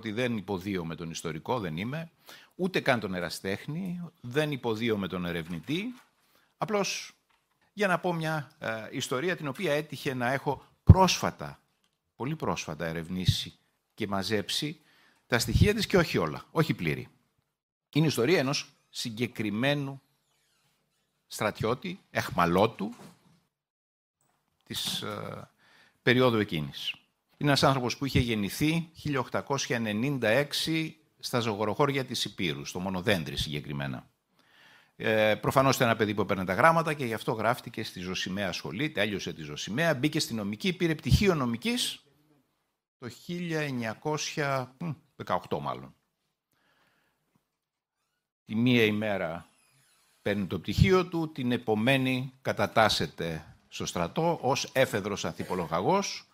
ότι δεν υποδίωμαι τον ιστορικό, δεν είμαι, ούτε καν τον ερασιτέχνη, δεν υποδίωμαι τον ερευνητή, απλώς για να πω μια ιστορία την οποία έτυχε να έχω πρόσφατα, πολύ πρόσφατα ερευνήσει και μαζέψει τα στοιχεία της και όχι όλα, όχι πλήρη. Είναι η ιστορία ενός συγκεκριμένου στρατιώτη, εχμαλώτου, της περίοδου εκείνης. Είναι ένας άνθρωπος που είχε γεννηθεί 1896 στα ζωγοροχώρια της Υπήρου, στο Μονοδέντρι συγκεκριμένα. Προφανώς ήταν ένα παιδί που έπαιρνε τα γράμματα και γι' αυτό γράφτηκε στη Ζωσιμαία σχολή, τέλειωσε τη Ζωσιμαία, μπήκε στη νομική, πήρε πτυχίο νομικής το 1918 μάλλον. Τη μία ημέρα παίρνει το πτυχίο του, την επομένη κατατάσσεται στο στρατό ως έφεδρος ανθιπολογαγός,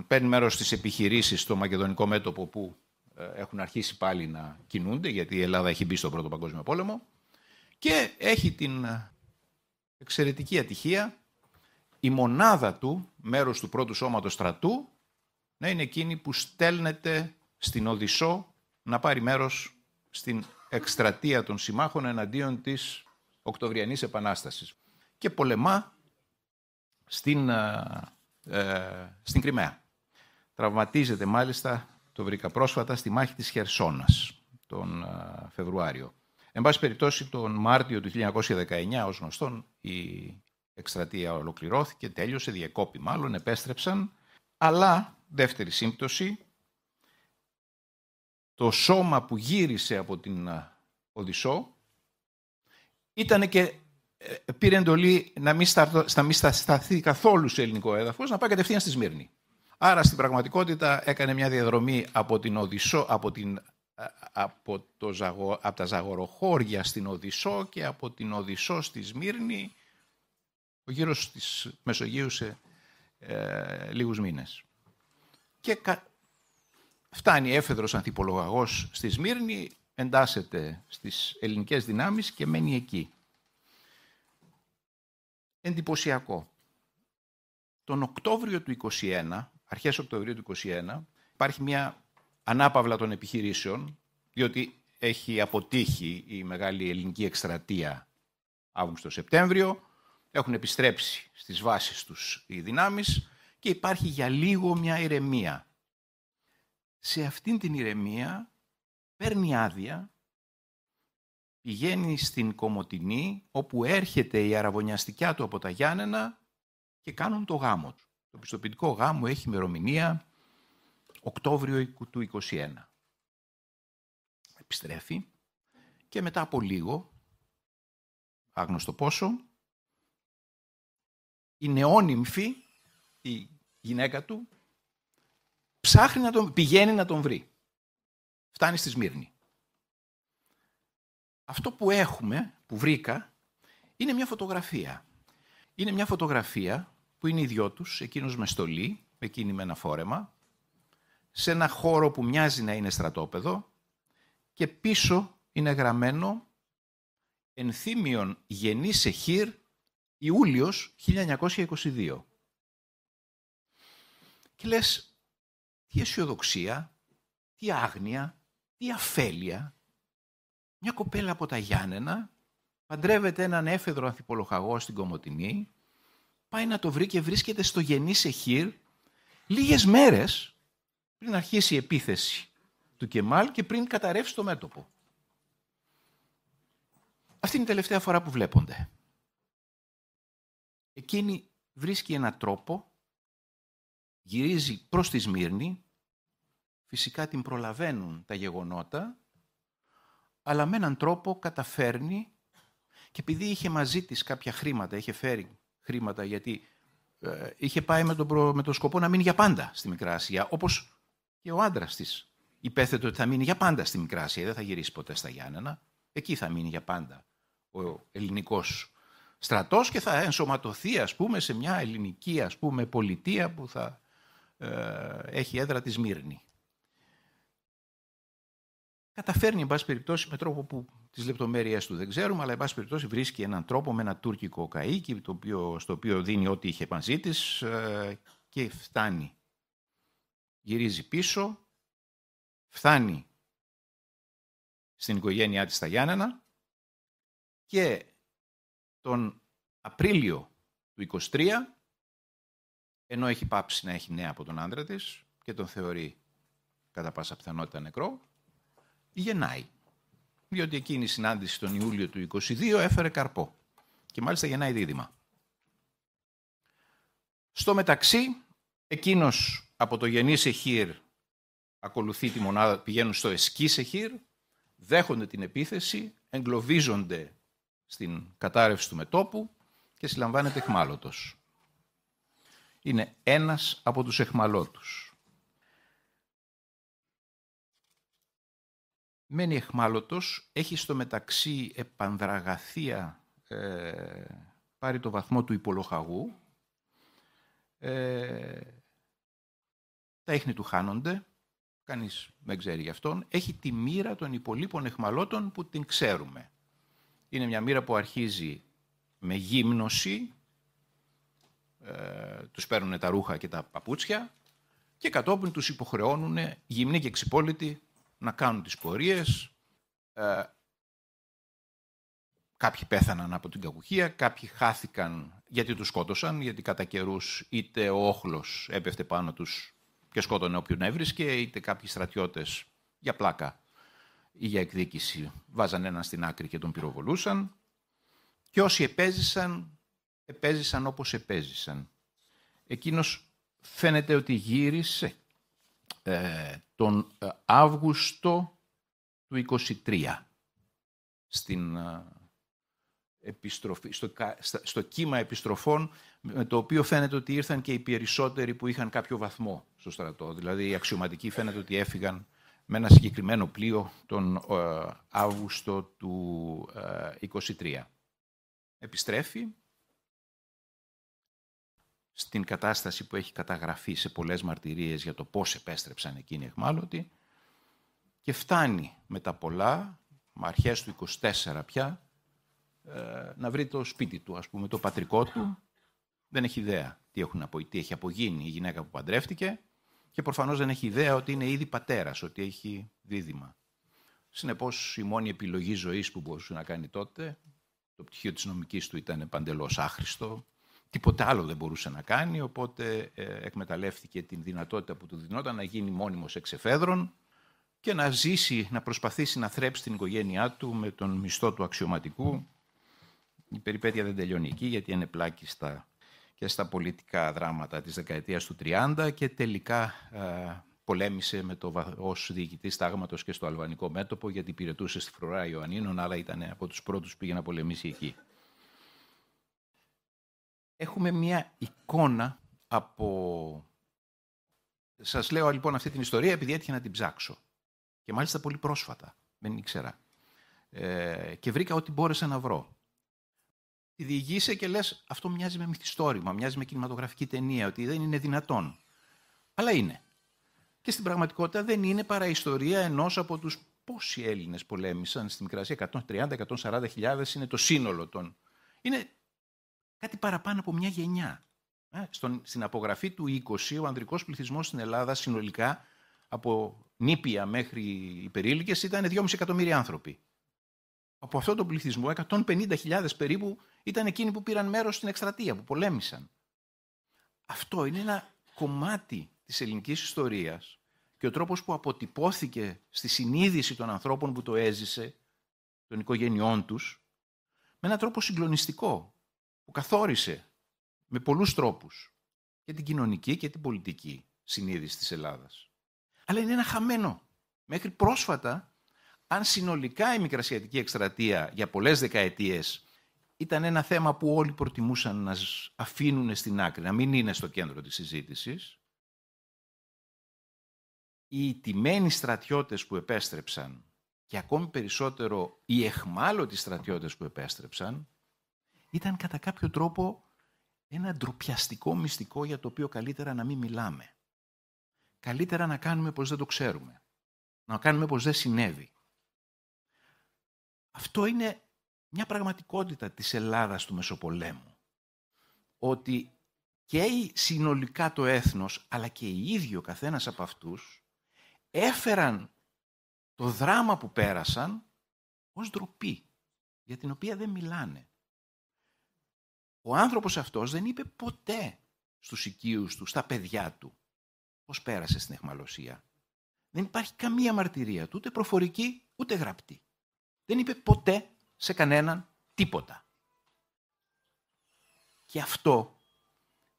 παίρνει μέρος στις επιχειρήσεις στο Μακεδονικό μέτωπο που έχουν αρχίσει πάλι να κινούνται, γιατί η Ελλάδα έχει μπει στον Πρώτο Παγκόσμιο Πόλεμο, και έχει την εξαιρετική ατυχία η μονάδα του, μέρος του πρώτου σώματος στρατού, να είναι εκείνη που στέλνεται στην Οδυσσό να πάρει μέρος στην εκστρατεία των συμμάχων εναντίον της Οκτωβριανής Επανάστασης και πολεμά στην Κριμαία. Τραυματίζεται μάλιστα, το βρήκα πρόσφατα, στη μάχη της Χερσόνας τον Φεβρουάριο. Εν πάση περιπτώσει, τον Μάρτιο του 1919, ως γνωστόν, η εκστρατεία ολοκληρώθηκε, τέλειωσε, διεκόπη μάλλον, επέστρεψαν, αλλά, δεύτερη σύμπτωση, το σώμα που γύρισε από την Οδυσσό ήταν και πήρε εντολή να μην σταθεί καθόλου σε ελληνικό έδαφος, να πάει κατευθείαν στη Σμύρνη. Άρα στην πραγματικότητα έκανε μια διαδρομή από την Οδυσσό, από τα Ζαγοροχώρια στην Οδυσσό και από την Οδυσσό στη Σμύρνη, ο γύρος της Μεσογείου σε λίγους μήνες. Και φτάνει έφεδρος ανθιπολογαγός στη Σμύρνη, εντάσσεται στις ελληνικές δυνάμεις και μένει εκεί. Εντυπωσιακό. Τον Οκτώβριο του 1921, αρχές Οκτωβρίου του 1921, υπάρχει μια ανάπαυλα των επιχειρήσεων, διότι έχει αποτύχει η μεγάλη ελληνική εκστρατεία Αύγουστο-Σεπτέμβριο, έχουν επιστρέψει στις βάσεις τους οι δυνάμεις και υπάρχει για λίγο μια ηρεμία. Σε αυτήν την ηρεμία παίρνει άδεια, πηγαίνει στην Κομοτηνή, όπου έρχεται η αραβωνιαστικιά του από τα Γιάννενα και κάνουν το γάμο του. Το πιστοποιητικό γάμο έχει ημερομηνία Οκτώβριο του 1921. Επιστρέφει και μετά από λίγο, άγνωστο πόσο, η νεόνυμφη, η γυναίκα του, πηγαίνει να τον βρει. Φτάνει στη Σμύρνη. Αυτό που έχουμε, που βρήκα, είναι μια φωτογραφία. Είναι μια φωτογραφία που είναι οι δυο τους, εκείνος με στολή, εκείνη με ένα φόρεμα, σε ένα χώρο που μοιάζει να είναι στρατόπεδο και πίσω είναι γραμμένο «Ενθύμιον γεννής εχείρ Ιούλιος 1922». Και λες, τι αισιοδοξία, τι άγνοια, τι αφέλεια. Μια κοπέλα από τα Γιάννενα παντρεύεται έναν έφεδρο ανθιπολογαγό στην Κομοτηνή, πάει να το βρει και βρίσκεται στο γεννής εχείρ λίγες μέρες πριν αρχίσει η επίθεση του Κεμάλ και πριν καταρρεύσει το μέτωπο. Αυτή είναι η τελευταία φορά που βλέπονται. Εκείνη βρίσκει έναν τρόπο, γυρίζει προς τη Σμύρνη, φυσικά την προλαβαίνουν τα γεγονότα, αλλά με έναν τρόπο καταφέρνει, και επειδή είχε μαζί της κάποια χρήματα, είχε φέρει χρήματα γιατί είχε πάει με το σκοπό να μείνει για πάντα στη Μικρά Ασία, όπως και ο άντρας της υπέθετε ότι θα μείνει για πάντα στη Μικρά Ασία, δεν θα γυρίσει ποτέ στα Γιάννενα, εκεί θα μείνει για πάντα ο ελληνικός στρατός και θα ενσωματωθεί, ας πούμε, σε μια ελληνική, ας πούμε, πολιτεία που θα έχει έδρα τη Σμύρνη. Καταφέρνει, εν πάση περιπτώσει, με τρόπο που τις λεπτομέρειες του δεν ξέρουμε, αλλά εν πάση περιπτώσει βρίσκει έναν τρόπο με ένα τουρκικό καΐκι, στο οποίο δίνει ό,τι είχε μαζί της και φτάνει. Γυρίζει πίσω φτάνει στην οικογένειά της στα Γιάννενα και τον Απρίλιο του 23, ενώ έχει πάψει να έχει νέα από τον άντρα της και τον θεωρεί κατά πάσα πιθανότητα νεκρό, γεννάει. Διότι εκείνη η συνάντηση τον Ιούλιο του 22 έφερε καρπό και μάλιστα γεννάει δίδυμα. Στο μεταξύ, εκείνος από το γεννή Σεχήρ ακολουθεί τη μονάδα, πηγαίνουν στο Εσκή Σεχήρ, δέχονται την επίθεση, εγκλωβίζονται στην κατάρρευση του μετώπου και συλλαμβάνεται αιχμάλωτος. Είναι ένας από τους αιχμαλώτους. Μένει αιχμάλωτος, έχει στο μεταξύ επανδραγαθία πάρει το βαθμό του υπολοχαγού, τα ίχνη του χάνονται, κανείς δεν ξέρει γι' αυτόν, έχει τη μοίρα των υπολείπων αιχμαλώτων που την ξέρουμε. Είναι μια μοίρα που αρχίζει με γύμνωση, τους παίρνουν τα ρούχα και τα παπούτσια και κατόπιν τους υποχρεώνουν γυμνοί και ξυπόλυτοι να κάνουν τις πορείες. Κάποιοι πέθαναν από την κακουχία, κάποιοι χάθηκαν γιατί τους σκότωσαν, γιατί κατά καιρούς είτε ο όχλος έπεφτε πάνω τους και σκότωνε όποιον έβρισκε, είτε κάποιοι στρατιώτες για πλάκα ή για εκδίκηση βάζαν έναν στην άκρη και τον πυροβολούσαν. Και όσοι επέζησαν όπως επέζησαν. Εκείνος φαίνεται ότι γύρισε τον Αύγουστο του 23 στην επιστροφή, στο κύμα επιστροφών, με το οποίο φαίνεται ότι ήρθαν και οι περισσότεροι που είχαν κάποιο βαθμό στο στρατό. Δηλαδή οι αξιωματικοί φαίνεται ότι έφυγαν με ένα συγκεκριμένο πλοίο τον Αύγουστο του 23. Επιστρέφει στην κατάσταση που έχει καταγραφεί σε πολλές μαρτυρίες για το πώς επέστρεψαν εκείνοι οι αιχμάλωτοι και φτάνει μετά πολλά, με αρχές του 24 πια, να βρει το σπίτι του, ας πούμε, το πατρικό του. Δεν έχει ιδέα τι έχει απογίνει η γυναίκα που παντρεύτηκε και προφανώς δεν έχει ιδέα ότι είναι ήδη πατέρας, ότι έχει δίδυμα. Συνεπώς η μόνη επιλογή ζωής που μπορούσε να κάνει τότε, το πτυχίο της νομικής του ήταν παντελώς άχρηστο, τίποτε άλλο δεν μπορούσε να κάνει, οπότε εκμεταλλεύτηκε την δυνατότητα που του δινόταν να γίνει μόνιμος εξεφέδρων και να ζήσει, να προσπαθήσει να θρέψει την οικογένειά του με τον μισθό του αξιωματικού. Η περιπέτεια δεν τελειώνει εκεί, γιατί είναι πλάκη και στα πολιτικά δράματα της δεκαετίας του 30 και τελικά πολέμησε ως διοικητής τάγματος και στο αλβανικό μέτωπο, γιατί υπηρετούσε στη φρουρά Ιωαννίνων, αλλά ήταν από τους πρώτους που πήγε να πολεμήσει εκεί. Έχουμε μια εικόνα από... Σας λέω λοιπόν αυτή την ιστορία επειδή έτυχε να την ψάξω. Και μάλιστα πολύ πρόσφατα, δεν ήξερα. Και βρήκα ό,τι μπόρεσα να βρω. Τη διηγείσαι και λες, αυτό μοιάζει με μυθιστόρημα, μοιάζει με κινηματογραφική ταινία, ότι δεν είναι δυνατόν. Αλλά είναι. Και στην πραγματικότητα δεν είναι παρά ιστορία ενός από τους πόσοι Έλληνες πολέμησαν στη Μικρασία, 130-140 χιλιάδες είναι το σύνολο των... Είναι κάτι παραπάνω από μια γενιά. Στην απογραφή του 20, ο ανδρικός πληθυσμός στην Ελλάδα συνολικά, από νήπια μέχρι υπερήλικες, ήταν 2,5 εκατομμύρια άνθρωποι. Από αυτόν τον πληθυσμό, 150.000 περίπου ήταν εκείνοι που πήραν μέρος στην εκστρατεία, που πολέμησαν. Αυτό είναι ένα κομμάτι της ελληνικής ιστορίας και ο τρόπος που αποτυπώθηκε στη συνείδηση των ανθρώπων που το έζησε, των οικογενειών τους, με έναν τρόπο συγκλονιστικό, που καθόρισε με πολλούς τρόπους και την κοινωνική και την πολιτική συνείδηση της Ελλάδας. Αλλά είναι ένα χαμένο. Μέχρι πρόσφατα, αν συνολικά η μικρασιατική εκστρατεία για πολλές δεκαετίες ήταν ένα θέμα που όλοι προτιμούσαν να αφήνουν στην άκρη, να μην είναι στο κέντρο της συζήτησης, οι τιμένοι στρατιώτες που επέστρεψαν και ακόμη περισσότερο οι αιχμάλωτοι στρατιώτες που επέστρεψαν ήταν κατά κάποιο τρόπο ένα ντροπιαστικό μυστικό για το οποίο καλύτερα να μην μιλάμε. Καλύτερα να κάνουμε πως δεν το ξέρουμε. Να κάνουμε πως δεν συνέβη. Αυτό είναι μια πραγματικότητα της Ελλάδας του Μεσοπολέμου. Ότι και συνολικά το έθνος, αλλά και οι ίδιοι ο καθένας από αυτούς, έφεραν το δράμα που πέρασαν ως ντροπή, για την οποία δεν μιλάνε. Ο άνθρωπος αυτός δεν είπε ποτέ στους οικείους του, στα παιδιά του, πώς πέρασε στην αιχμαλωσία. Δεν υπάρχει καμία μαρτυρία του, ούτε προφορική, ούτε γραπτή. Δεν είπε ποτέ σε κανέναν τίποτα. Και αυτό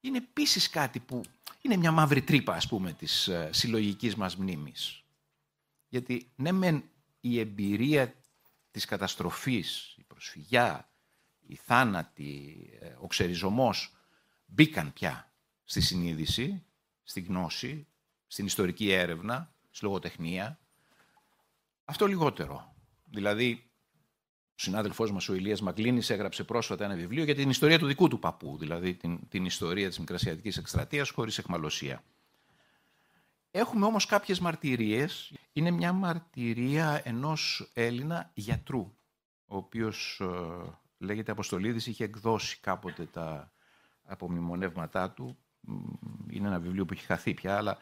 είναι επίσης κάτι που είναι μια μαύρη τρύπα, ας πούμε, της συλλογικής μας μνήμης. Γιατί ναι μεν η εμπειρία της καταστροφής, η προσφυγιά, η θάνατη, ο ξεριζωμός μπήκαν πια στη συνείδηση, στη γνώση, στην ιστορική έρευνα, στη λογοτεχνία. Αυτό λιγότερο. Δηλαδή, ο συνάδελφός μας ο Ηλίας Μαγκλίνης έγραψε πρόσφατα ένα βιβλίο για την ιστορία του δικού του παππού, δηλαδή την ιστορία της Μικρασιατικής εκστρατείας χωρίς αιχμαλωσία. Έχουμε όμως κάποιες μαρτυρίες. Είναι μια μαρτυρία ενός Έλληνα γιατρού, ο οποίος λέγεται Αποστολίδης, είχε εκδώσει κάποτε τα απομνημονεύματά του. Είναι ένα βιβλίο που έχει χαθεί πια, αλλά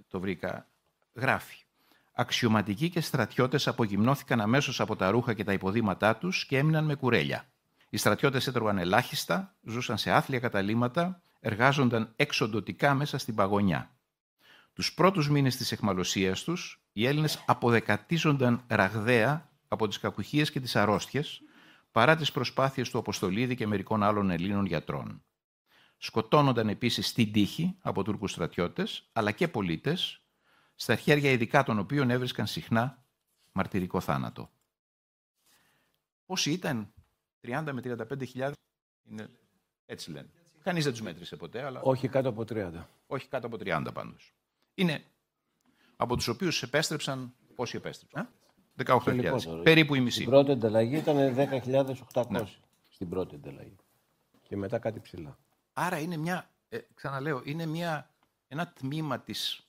το βρήκα. Γράφει: αξιωματικοί και στρατιώτες απογυμνώθηκαν αμέσως από τα ρούχα και τα υποδήματά τους και έμειναν με κουρέλια. Οι στρατιώτες έτρωγαν ελάχιστα, ζούσαν σε άθλια καταλύματα, εργάζονταν εξοντωτικά μέσα στην παγωνιά. Τους πρώτους μήνες της αιχμαλωσίας τους, οι Έλληνες αποδεκατίζονταν ραγδαία από τις κακουχίες και τις αρρώστιες, παρά τις προσπάθειες του Αποστολίδη και μερικών άλλων Ελλήνων γιατρών. Σκοτώνονταν επίσης στην τύχη από Τούρκους στρατιώτες, αλλά και πολίτες, στα χέρια ειδικά των οποίων έβρισκαν συχνά μαρτυρικό θάνατο. Πόσοι ήταν, 30 με 35.000, είναι, έτσι λένε. Κανείς δεν τους μέτρησε ποτέ, αλλά... Όχι κάτω από 30. Όχι κάτω από 30 πάντως. Είναι από τους οποίους επέστρεψαν, πόσοι επέστρεψαν, 18.000, περίπου η μισή. Στην πρώτη ενταλλαγή ήταν 10.800, ναι. Στην πρώτη ενταλλαγή. Και μετά κάτι ψηλά. Άρα είναι μια, ξαναλέω, είναι ένα τμήμα της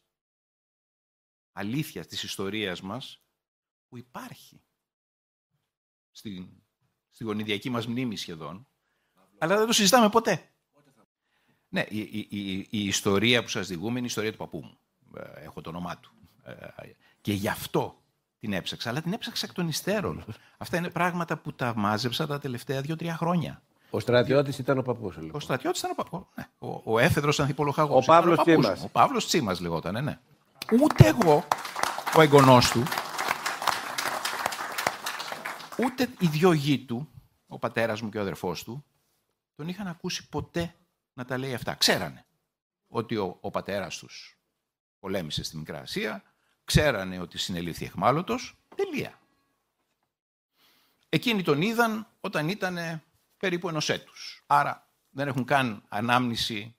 αλήθειας, της ιστορίας μας, που υπάρχει στη γονιδιακή μας μνήμη σχεδόν, αλλά δεν το συζητάμε ποτέ. Ναι, η ιστορία που σας διηγούμε είναι η ιστορία του παππού μου. Έχω το όνομά του. Και γι' αυτό την έψαξα, αλλά την έψαξα εκ των υστέρων. Αυτά είναι πράγματα που τα μάζεψα τα τελευταία 2-3 χρόνια. Ο στρατιώτης ήταν ο παππούς. Λοιπόν. Ο στρατιώτης ήταν ο παππούς. Ναι. Ο έφεδρος ανθιπολογαγός. Ο Παύλος Τσίμας. Ο Παύλος Τσίμας λεγότανε, ναι. Ούτε εγώ, ο εγγονός του, ούτε οι δυο γη του, ο πατέρας μου και ο αδερφός του, τον είχαν ακούσει ποτέ να τα λέει αυτά. Ξέρανε ότι ο πατέρας τους πολέμησε στη Μικρά Ασία, ξέρανε ότι συνελήφθη αιχμάλωτος, τελεία. Εκείνοι τον είδαν όταν ήταν περίπου ενός έτους. Άρα δεν έχουν καν ανάμνηση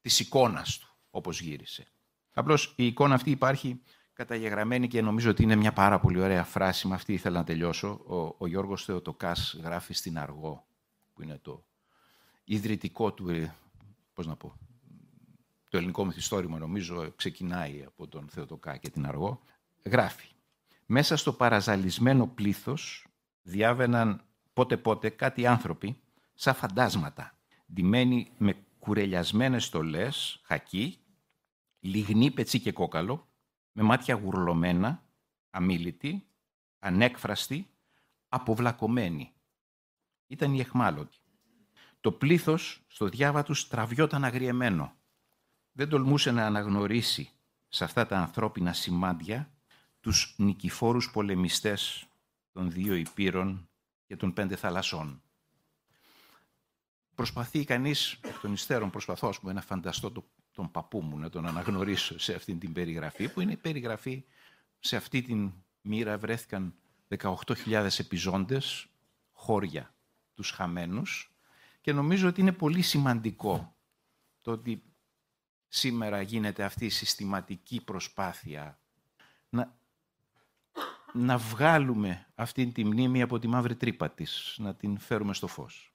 της εικόνας του, όπως γύρισε. Απλώς η εικόνα αυτή υπάρχει καταγεγραμμένη και νομίζω ότι είναι μια πάρα πολύ ωραία φράση. Με αυτή ήθελα να τελειώσω. Ο Γιώργος Θεοτοκάς γράφει στην Αργό, που είναι το ιδρυτικό του, πώς να πω, το ελληνικό μυθιστόρημα νομίζω ξεκινάει από τον Θεοτοκά και την Αργό. Γράφει: μέσα στο παραζαλισμένο πλήθος διάβαιναν πότε-πότε κάτι άνθρωποι σαν φαντάσματα, ντυμένοι με κουρελιασμένες στολές, χακί, λιγνή πετσί και κόκαλο, με μάτια γουρλωμένα, αμίλητοι, ανέκφραστοι, αποβλακωμένοι. Ήταν οι αιχμάλωτοι. Το πλήθος στο διάβα τους τραβιόταν αγριεμένο. Δεν τολμούσε να αναγνωρίσει σε αυτά τα ανθρώπινα σημάδια τους νικηφόρους πολεμιστές των 2 υπήρων και των 5 θαλασσών. Προσπαθεί κανείς, εκ των υστέρων προσπαθώ να φανταστώ τον παππού μου, να τον αναγνωρίσω σε αυτή την περιγραφή, που είναι η περιγραφή, σε αυτή την μοίρα βρέθηκαν 18.000 επιζώντες, χώρια, τους χαμένους, και νομίζω ότι είναι πολύ σημαντικό το ότι σήμερα γίνεται αυτή η συστηματική προσπάθεια να βγάλουμε αυτή τη μνήμη από τη μαύρη τρύπα της, να την φέρουμε στο φως.